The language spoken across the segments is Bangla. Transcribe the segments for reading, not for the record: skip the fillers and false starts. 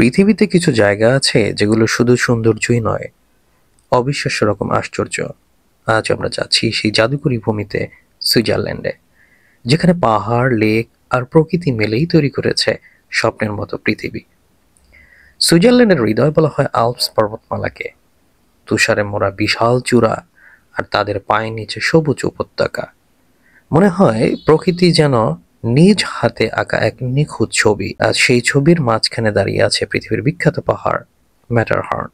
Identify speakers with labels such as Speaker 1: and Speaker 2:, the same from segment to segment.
Speaker 1: পৃথিবীতে কিছু জায়গা আছে যেগুলো শুধু সৌন্দর্যই নয়, অবিশ্বাস্য রকম আশ্চর্য। আজ আমরা যাচ্ছি সেই জাদুকরী ভূমিতে, সুইজারল্যান্ডে, যেখানে পাহাড়, লেক আর প্রকৃতি মিলেই তৈরি করেছে স্বপ্নের মতো পৃথিবী। সুইজারল্যান্ডের হৃদয় বলা হয় আল্পস পর্বতমালাকে। তুষারে মোড়া বিশাল চূড়া আর তাদের পায়ের নিচে সবুজ উপত্যকা। মনে হয় প্রকৃতি যেন নিজ হাতে আঁকা এক নিখুঁত ছবি, আর সেই ছবির মাঝখানে দাঁড়িয়ে আছে পৃথিবীর বিখ্যাত পাহাড় ম্যাটারহর্ন।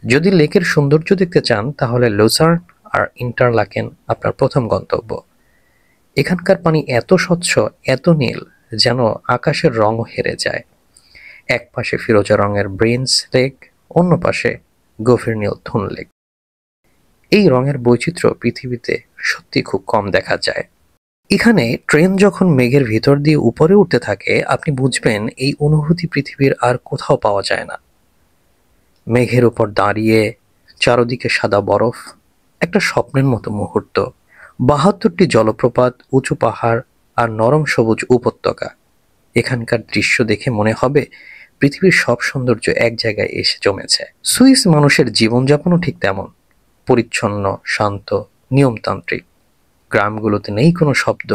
Speaker 1: যদি লেকের সৌন্দর্য দেখতে চান তাহলে লুসার্ন আর ইন্টারলাকেন আপনার প্রথম গন্তব্য। এখানকার পানি এত স্বচ্ছ, এত নীল, যেন আকাশের রঙও হেরে যায়। এক পাশে ফিরোজা রঙের ব্রেন্স লেক, অন্য পাশে গভীর নীল থুন লেক। এই রঙের বৈচিত্র্য পৃথিবীতে সত্যি খুব কম দেখা যায়। এখানে ট্রেন যখন মেঘের ভিতর দিয়ে উপরে উঠতে থাকে, আপনি বুঝবেন এই অনুভূতি পৃথিবীর আর কোথাও পাওয়া যায় না। মেঘের উপর দাঁড়িয়ে, চারদিকে সাদা বরফ, একটা স্বপ্নের মতো মুহূর্ত। ৭২টি জলপ্রপাত, উঁচু পাহাড় আর নরম সবুজ উপত্যকা। এখানকার দৃশ্য দেখে মনে হবে পৃথিবীর সব সৌন্দর্য এক জায়গায় এসে জমেছে। সুইস মানুষের জীবনযাপনও ঠিক তেমন, পরিচ্ছন্ন, শান্ত, নিয়মতান্ত্রিক। গ্রামগুলোতে নেই কোনো শব্দ,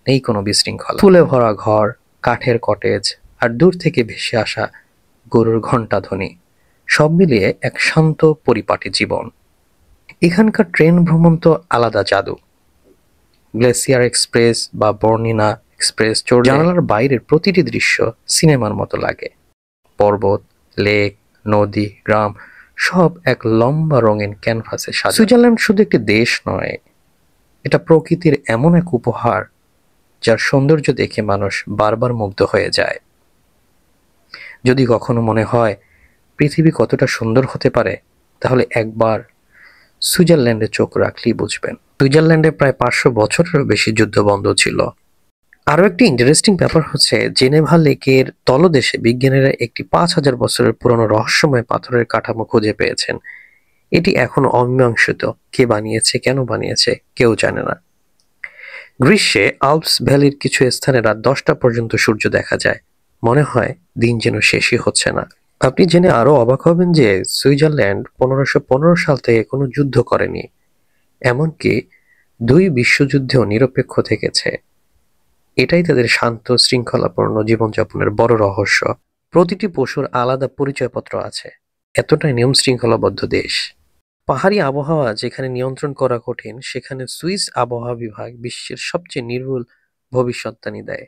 Speaker 1: নেই কোনো বিশৃঙ্খলা। ফুলে ভরা ঘর, কাঠের কটেজ আর দূর থেকে ভেসে আসা গরুর ঘণ্টাধ্বনি, সব মিলিয়ে এক শান্ত পরিপাটি জীবন। এখানকার ট্রেন ভ্রমণ তো আলাদা জাদু। গ্লেসিয়ার এক্সপ্রেস বা বর্নিনা এক্সপ্রেস চড়লে জানালার বাইরের প্রতিটি দৃশ্য সিনেমার মতো লাগে। পর্বত, লেক, নদী, গ্রাম, সব এক লম্বা রঙিন ক্যানভাসে সাজানো। সুইজারল্যান্ড শুধু একটি দেশ নয়, এটা প্রকৃতির এমন এক উপহার যার সৌন্দর্য দেখে মানুষ বারবার মুগ্ধ হয়ে যায়। যদি কখনো মনে হয় পৃথিবী কতটা সুন্দর হতে পারে, তাহলে একবার সুইজারল্যান্ডে চোখ রাখলেই বুঝবেন। সুইজারল্যান্ডে প্রায় ৫০০ বছরেরও বেশি যুদ্ধ বন্ধ ছিল। আরও একটি ইন্টারেস্টিং ব্যাপার হচ্ছে, জেনেভা লেকের তলদেশে বিজ্ঞানীরা একটি ৫,০০০ বছরের পুরনো রহস্যময় পাথরের কাঠামো খুঁজে পেয়েছেন। এটি এখনো অমীমাংসিত। কে বানিয়েছে, কেন বানিয়েছে, কেউ জানে না। গ্রীষ্মে আল্পস ভ্যালির কিছু স্থানে রাত ১০টা পর্যন্ত সূর্য দেখা যায়। মনে হয় দিন যেন শেষই হচ্ছে না। আপনি জেনে আরো অবাক হবেন যে সুইজারল্যান্ড ১৫১৫ সাল থেকে কোনো যুদ্ধ করেনি, এমনকি ২ বিশ্বযুদ্ধেও নিরপেক্ষ থেকেছে। এটাই তাদের শান্ত, শৃঙ্খলাপূর্ণ জীবনযাপনের বড় রহস্য। প্রতিটি পশুর আলাদা পরিচয়পত্র আছে, এতটাই নিয়ম শৃঙ্খলাবদ্ধ দেশ। পাহাড়ি আবহাওয়া যেখানে নিয়ন্ত্রণ করা কঠিন, সেখানে সুইস আবহাওয়া বিভাগ বিশ্বের সবচেয়ে নির্ভুল ভবিষ্যদ্বাণী দেয়।